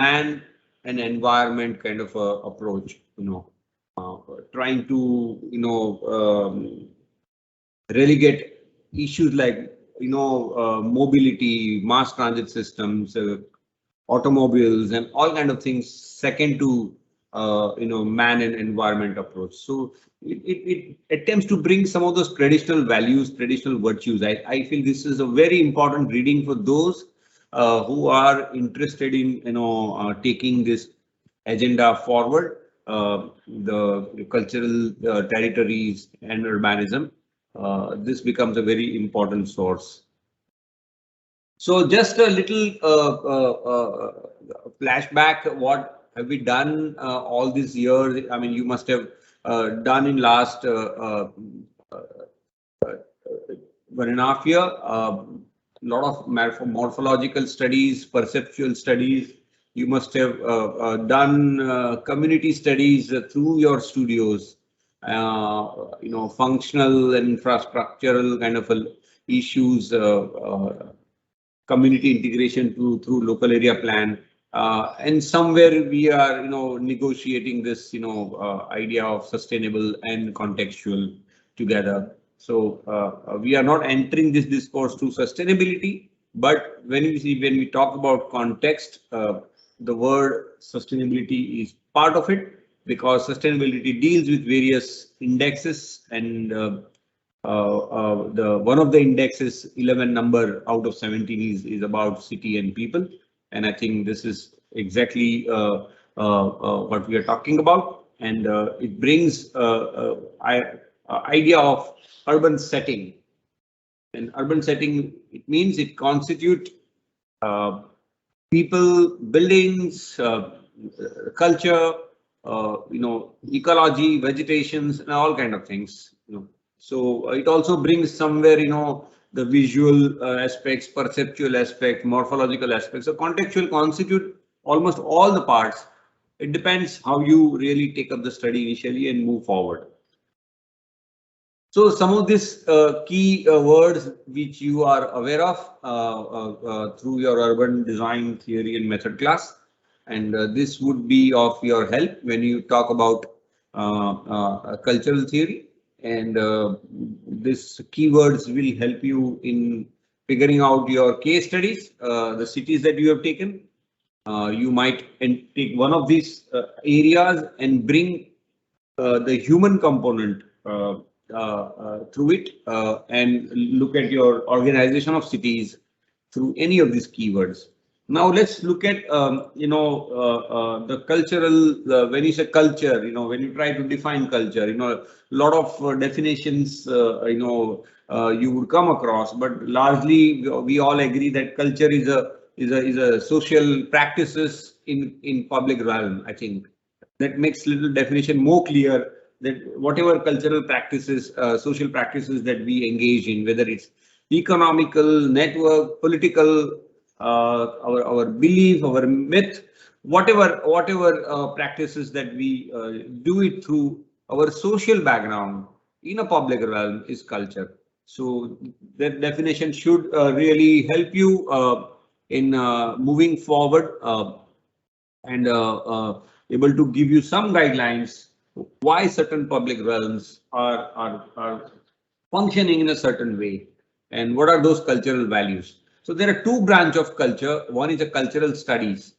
man and environment kind of approach, trying to, relegate issues like, mobility, mass transit systems, automobiles, and all kind of things second to, man and environment approach. So it attempts to bring some of those traditional values, traditional virtues. I feel this is a very important reading for those who are interested in, taking this agenda forward, the cultural territories and urbanism. This becomes a very important source. So just a little flashback. What have we done all these years? I mean, you must have done in last 1.5 years. Lot of morphological studies, perceptual studies. You must have done community studies through your studios. Functional and infrastructural kind of issues. Community integration through local area plan, and somewhere we are negotiating this idea of sustainable and contextual together. So we are not entering this discourse through sustainability, but when we talk about context, the word sustainability is part of it, because sustainability deals with various indexes, and the one of the indexes, 11 number out of 17, is about city and people, and I think this is exactly what we are talking about, and it brings idea of urban setting. And urban setting, it means it constitute people, buildings, culture, ecology, vegetations, and all kind of things. So it also brings somewhere, the visual aspects, perceptual aspect, morphological aspects. So contextual constitute almost all the parts. It depends how you really take up the study initially and move forward. So some of these key words which you are aware of through your urban design theory and method class, and this would be of your help when you talk about cultural theory. And this keywords will help you in figuring out your case studies, the cities that you have taken. You might take one of these areas and bring the human component through it, and look at your organization of cities through any of these keywords. Now let's look at the cultural. When you say culture, when you try to define culture, a lot of definitions you would come across, but largely we all agree that culture is a social practices in public realm. I think that makes little definition more clear, that whatever cultural practices, social practices that we engage in, whether it's economical, network, political, our belief, our myth, whatever practices that we do it through our social background in a public realm is culture. So that definition should really help you in moving forward, and able to give you some guidelines why certain public realms are functioning in a certain way, and what are those cultural values. So there are two branches of culture. One is a cultural studies,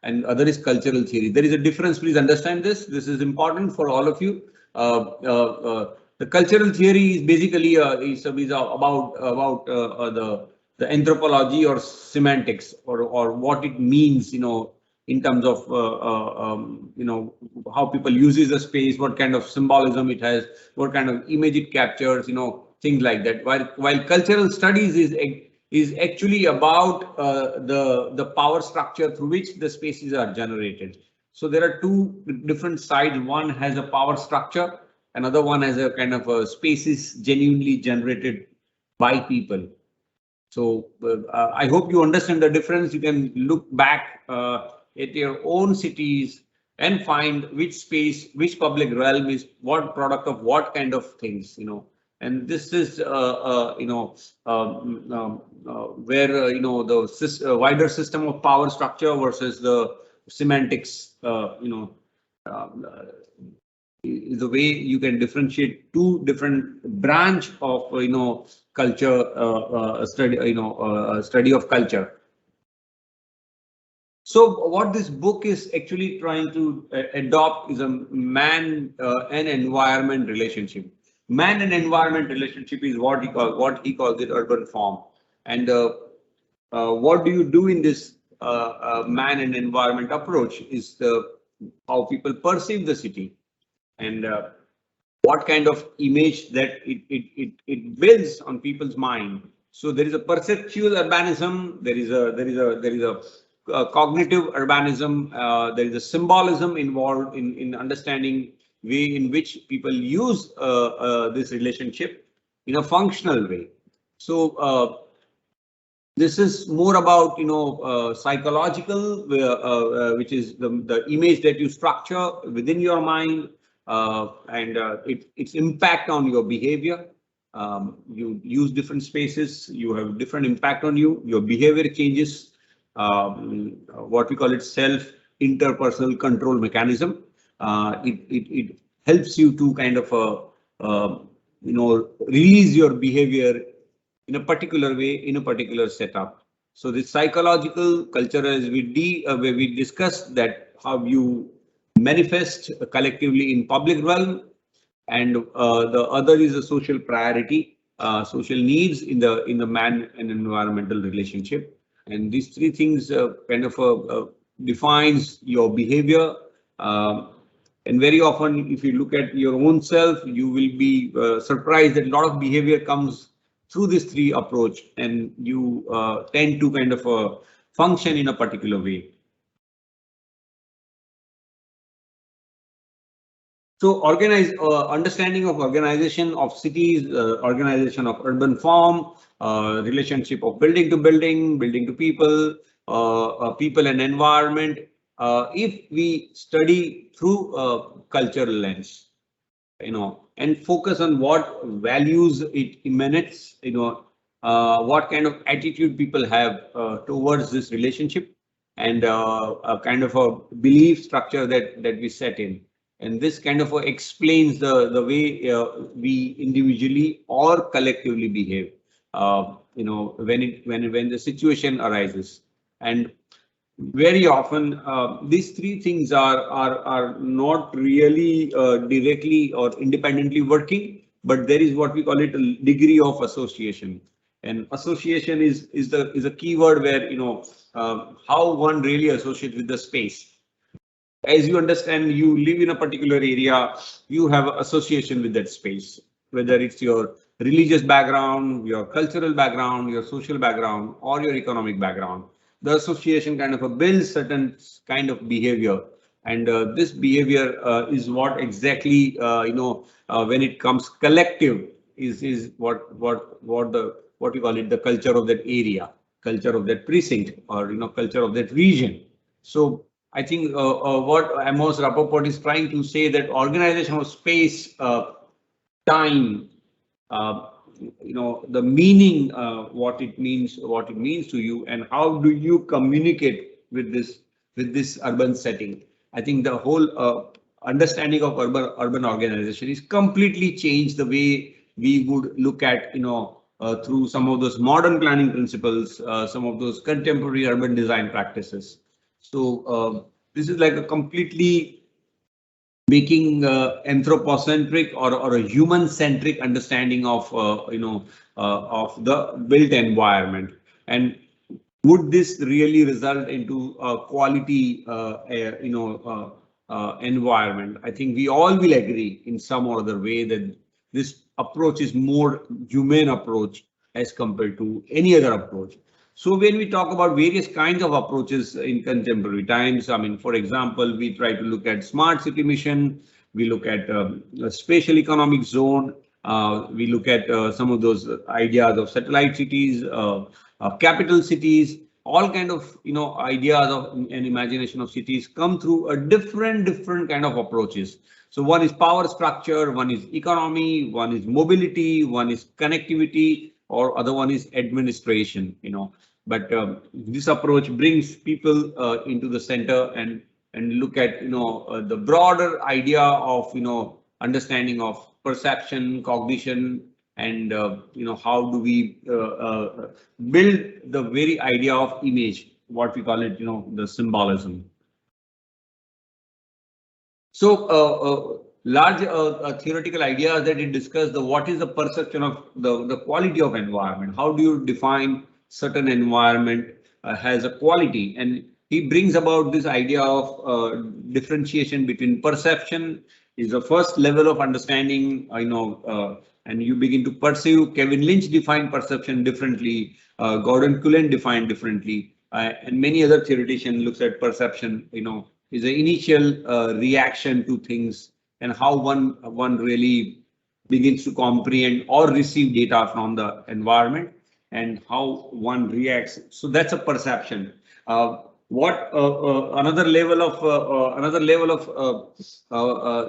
and other is cultural theory. There is a difference. Please understand this. This is important for all of you. The cultural theory is basically is about the anthropology or semantics, or what it means, in terms of how people uses a space, what kind of symbolism it has, what kind of image it captures, things like that. While cultural studies is actually about the power structure through which the spaces are generated. So there are two different sides. One has a power structure, another one has a kind of a spaces genuinely generated by people. So I hope you understand the difference. You can look back at your own cities and find which space, which public realm is what product of what kind of things, And this is where the wider system of power structure versus the semantics is the way you can differentiate two different branch of culture study of culture. So what this book is actually trying to adopt is a man and environment relationship. Man and environment relationship is what he calls it urban form. And what do you do in this man and environment approach is how people perceive the city, and what kind of image that it builds on people's mind. So there is a perceptual urbanism, there is a cognitive urbanism, there is a symbolism involved in understanding way in which people use this relationship in a functional way. So this is more about psychological, which is the image that you structure within your mind, and its impact on your behavior. You use different spaces, you have different impact on you, your behavior changes. What we call it self interpersonal control mechanism. It helps you to kind of release your behavior in a particular way, in a particular setup. So this psychological culture, as where we discussed that how you manifest collectively in public realm, and the other is a social priority, social needs in the man and environmental relationship. And these three things kind of defines your behavior. And very often, if you look at your own self, you will be surprised that a lot of behavior comes through this three approach, and you tend to kind of function in a particular way. So understanding of organization of cities, organization of urban form, relationship of building to building, building to people, people and environment. If we study through a cultural lens, and focus on what values it emanates, what kind of attitude people have towards this relationship, and a kind of a belief structure that we set in. And this kind of explains the way we individually or collectively behave, when the situation arises. And very often these three things are not really directly or independently working, but there is what we call it a degree of association. And association is a key word where how one really associates with the space. As you understand, you live in a particular area, you have association with that space, whether it's your religious background, your cultural background, your social background, or your economic background. The association kind of builds certain kind of behavior, and this behavior is what exactly when it comes collective is what you call it, the culture of that area, culture of that precinct, or culture of that region. So I think what Amos Rapoport is trying to say, that organization of space, time, the meaning, what it means to you, and how do you communicate with this urban setting. I think the whole understanding of urban organization is completely changed the way we would look at through some of those modern planning principles, some of those contemporary urban design practices. So this is like a completely making anthropocentric or a human-centric understanding of of the built environment. And would this really result into a quality environment? I think we all will agree in some or other way that this approach is more humane approach as compared to any other approach. So when we talk about various kinds of approaches in contemporary times, I mean, for example, we try to look at smart city mission, we look at a spatial economic zone, we look at some of those ideas of satellite cities, capital cities. all kind of ideas of and imagination of cities come through a different kind of approaches. So one is power structure, one is economy, one is mobility, one is connectivity, or other one is administration. But this approach brings people into the center and look at the broader idea of understanding of perception, cognition, and how do we build the very idea of image, what we call it, the symbolism. So large theoretical ideas that it discuss the what is the perception of the quality of environment. How do you define certain environment has a quality? And he brings about this idea of differentiation between perception is the first level of understanding, and you begin to perceive. Kevin Lynch defined perception differently. Gordon Cullen defined differently, and many other theoreticians looks at perception, is the initial reaction to things and how one really begins to comprehend or receive data from the environment and how one reacts. So that's a perception. Another level of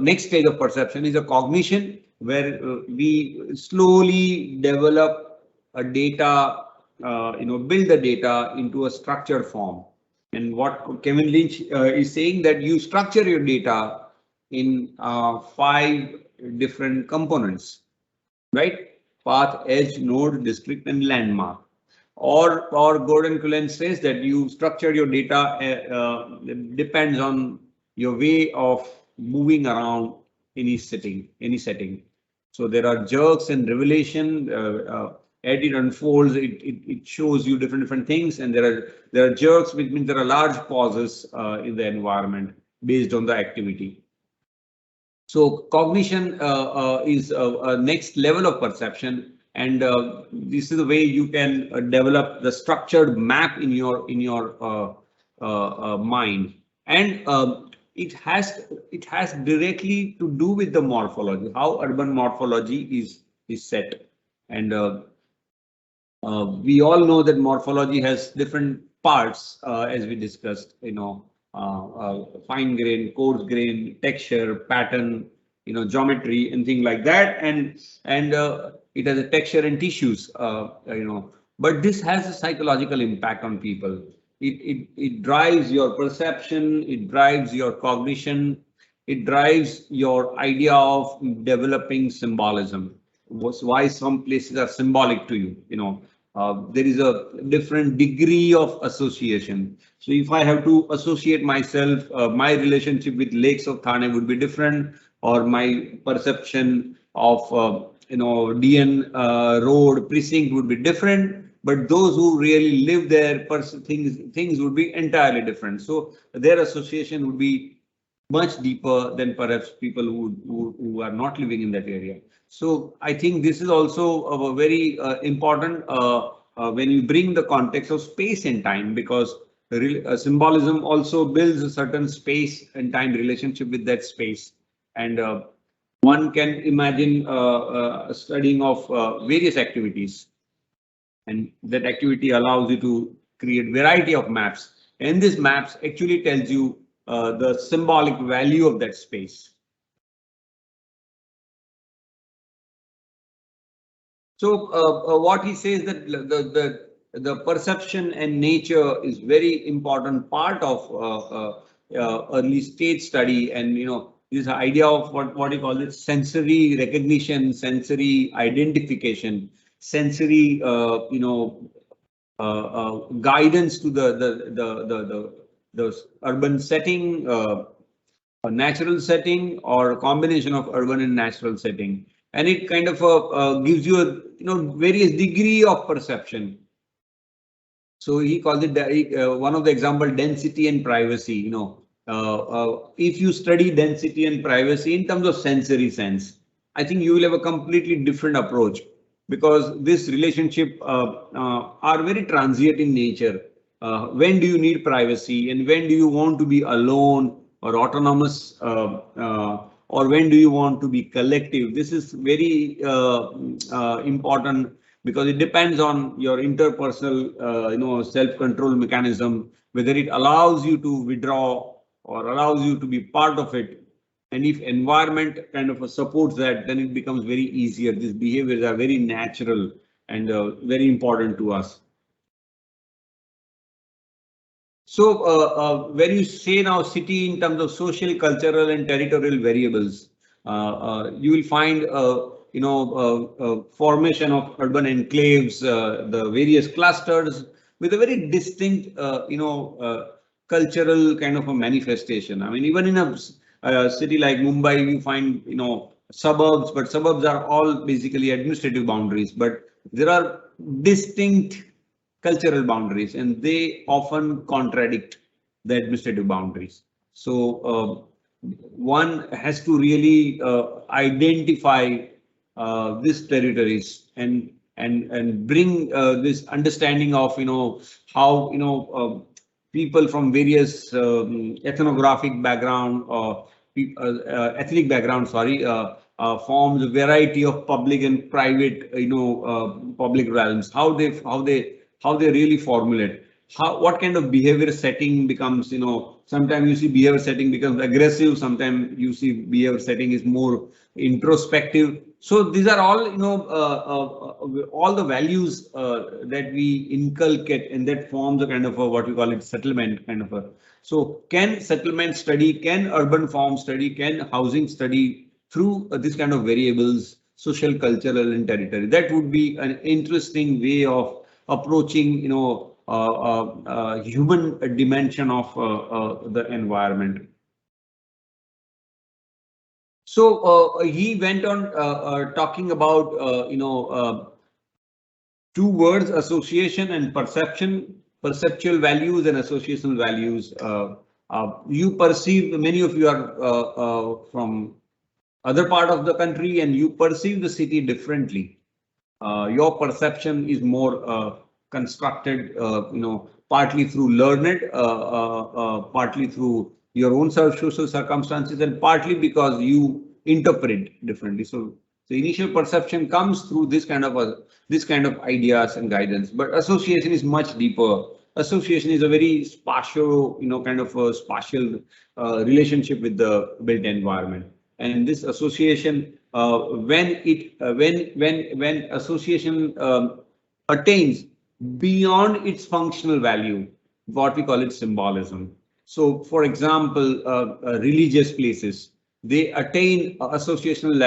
next stage of perception is a cognition, where we slowly develop a data, build the data into a structured form. And what Kevin Lynch is saying, that you structure your data in 5 different components, right? Path, edge, node, district, and landmark. Or Gordon Cullen says that you structure your data depends on your way of moving around any setting. So there are jerks and revelation. As it unfolds, it shows you different things, and there are jerks, which means there are large pauses in the environment based on the activity. So cognition is a next level of perception, and this is the way you can develop the structured map in your mind, and it has directly to do with the morphology, how urban morphology is set. And we all know that morphology has different parts, as we discussed, fine grain, coarse grain, texture, pattern, geometry, and things like that. And it has a texture and tissues, but this has a psychological impact on people. It drives your perception, it drives your cognition, it drives your idea of developing symbolism. Why some places are symbolic to you, there is a different degree of association. So if I have to associate myself, my relationship with lakes of Thane would be different, or my perception of DN road precinct would be different. But those who really live there, things would be entirely different. So their association would be much deeper than perhaps people who are not living in that area. So I think this is also a very important when you bring the context of space and time, because symbolism also builds a certain space and time relationship with that space. And one can imagine studying of various activities, and that activity allows you to create variety of maps. And this maps actually tells you the symbolic value of that space. So what he says that the perception and nature is very important part of early stage study, and this idea of what you call it, sensory recognition, sensory identification, sensory guidance to the urban setting, a natural setting, or a combination of urban and natural setting. And it kind of gives you a various degree of perception. So he calls it one of the example, density and privacy. If you study density and privacy in terms of sensory sense, I think you will have a completely different approach, because this relationship are very transient in nature. When do you need privacy, and when do you want to be alone or autonomous, or when do you want to be collective? This is very important because it depends on your interpersonal, self-control mechanism, whether it allows you to withdraw or allows you to be part of it. And if environment kind of supports that, then it becomes very easier. These behaviors are very natural and very important to us. So when you say now city in terms of social, cultural, and territorial variables, you will find formation of urban enclaves, the various clusters with a very distinct cultural kind of a manifestation. I mean, even in a city like Mumbai, you find suburbs, but suburbs are all basically administrative boundaries, but there are distinct cultural boundaries and they often contradict the administrative boundaries. So one has to really identify these territories and bring this understanding of how people from various ethnographic background or ethnic background, sorry, forms a variety of public and private public realms, how they really formulate, what kind of behavior setting becomes, sometimes you see behavior setting becomes aggressive, sometimes you see behavior setting is more introspective. So these are all all the values that we inculcate, and that forms a kind of a what we call it settlement kind of a. So can settlement study, can urban form study, can housing study through this kind of variables, social, cultural, and territory? That would be an interesting way of approaching human dimension of the environment. So he went on talking about two words, association and perception, perceptual values and associational values. You perceive, many of you are from other part of the country and you perceive the city differently. Your perception is more constructed, partly through learned, partly through your own social circumstances, and partly because you interpret differently. So the initial perception comes through this kind of ideas and guidance. But association is much deeper. Association is a very spatial, kind of a spatial relationship with the built environment. And this association, when association attains beyond its functional value, what we call it symbolism. So, for example, religious places, they attain associational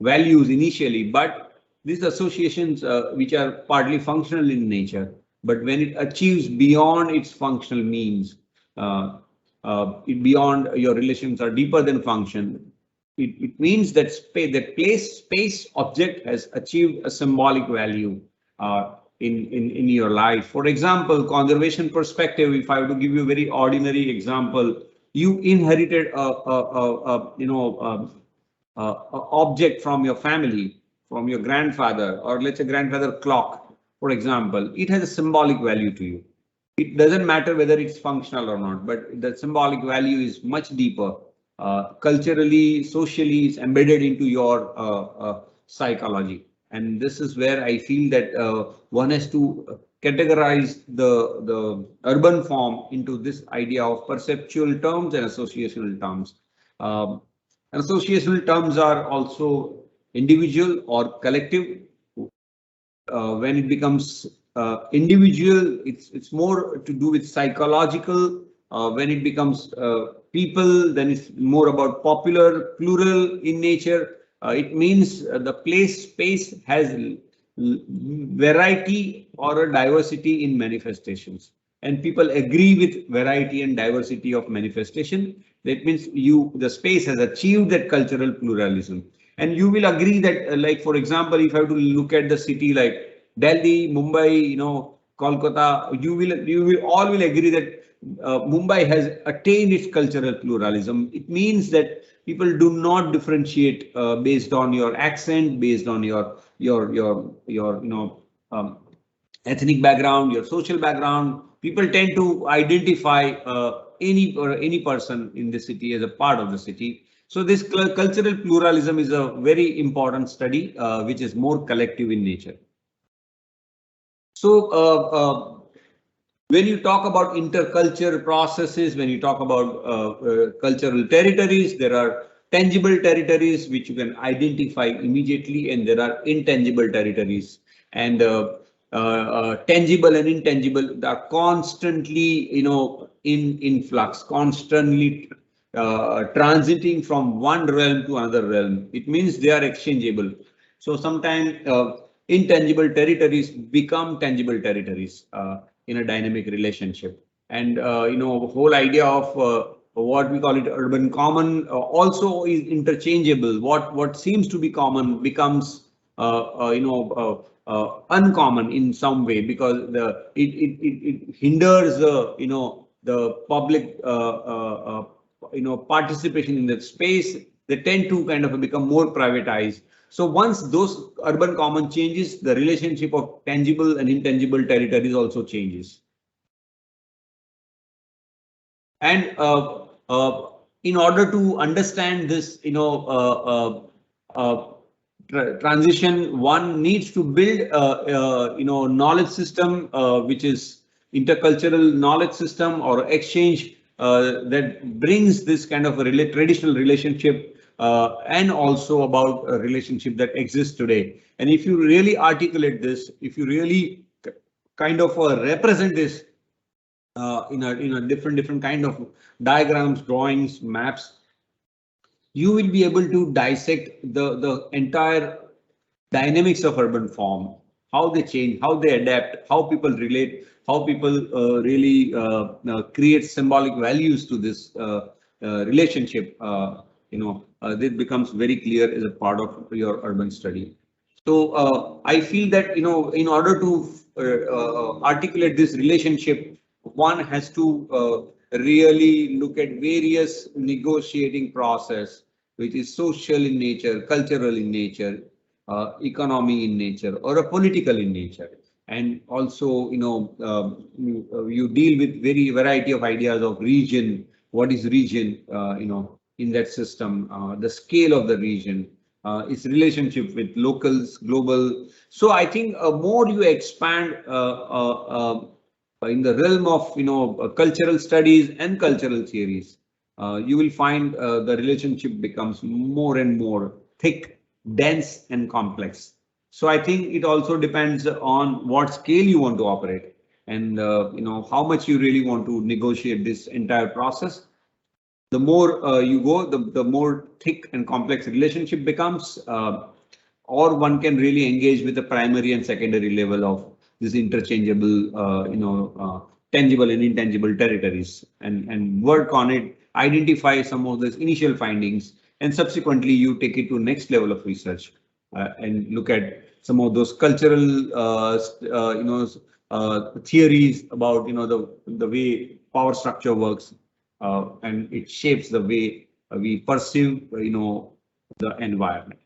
values initially, but these associations, which are partly functional in nature, but when it achieves beyond its functional means, beyond your relations are deeper than function, it means that space object has achieved a symbolic value in your life. For example, conservation perspective, if I were to give you a very ordinary example, you inherited a object from your family, from your grandfather, or let's say grandfather clock, for example. It has a symbolic value to you. It doesn't matter whether it's functional or not, but the symbolic value is much deeper. Culturally, socially, it's embedded into your psychology. And this is where I feel that one has to categorize the urban form into this idea of perceptual terms and associational terms. Associational terms are also individual or collective. When it becomes individual, it's more to do with psychological. When it becomes people, then it's more about popular, plural in nature. It means the space has variety or a diversity in manifestations, and people agree with variety and diversity of manifestation. That means the space has achieved that cultural pluralism. And you will agree that, like, for example, if I have to look at the city like Delhi, Mumbai, Kolkata, you will all agree that Mumbai has attained its cultural pluralism. It means that people do not differentiate based on your accent, based on your ethnic background, your social background. People tend to identify any person in the city as a part of the city. So this cultural pluralism is a very important study, which is more collective in nature. So when you talk about intercultural processes, when you talk about cultural territories, there are tangible territories which you can identify immediately, and there are intangible territories. And tangible and intangible are constantly, in flux, constantly transiting from one realm to another realm. It means they are exchangeable. So sometimes intangible territories become tangible territories in a dynamic relationship. And whole idea of what we call it urban common also is interchangeable. What seems to be common becomes uncommon in some way, because it hinders the public participation in that space. They tend to kind of become more privatized. So once those urban common changes, the relationship of tangible and intangible territories also changes. And in order to understand this, transition, one needs to build knowledge system, which is intercultural knowledge system or exchange that brings this kind of a traditional relationship and also about a relationship that exists today. And if you really articulate this, if you really kind of represent this in a different kind of diagrams, drawings, maps, you will be able to dissect the entire dynamics of urban form, how they change, how they adapt, how people relate, how people really create symbolic values to this relationship. This becomes very clear as a part of your urban study. So I feel that in order to articulate this relationship, one has to really look at various negotiating process, which is social in nature, cultural in nature, economy in nature, or a political in nature. And also, you deal with very variety of ideas of region. What is region, in that system, the scale of the region, its relationship with locals, global. So I think more you expand in the realm of cultural studies and cultural theories, you will find the relationship becomes more and more thick, dense, and complex. So I think it also depends on what scale you want to operate, and how much you really want to negotiate this entire process. The more you go, the more thick and complex relationship becomes, or one can really engage with the primary and secondary level of this interchangeable, tangible and intangible territories, and work on it, identify some of those initial findings, and subsequently you take it to next level of research and look at some of those cultural, theories about the way power structure works, and it shapes the way we perceive the environment.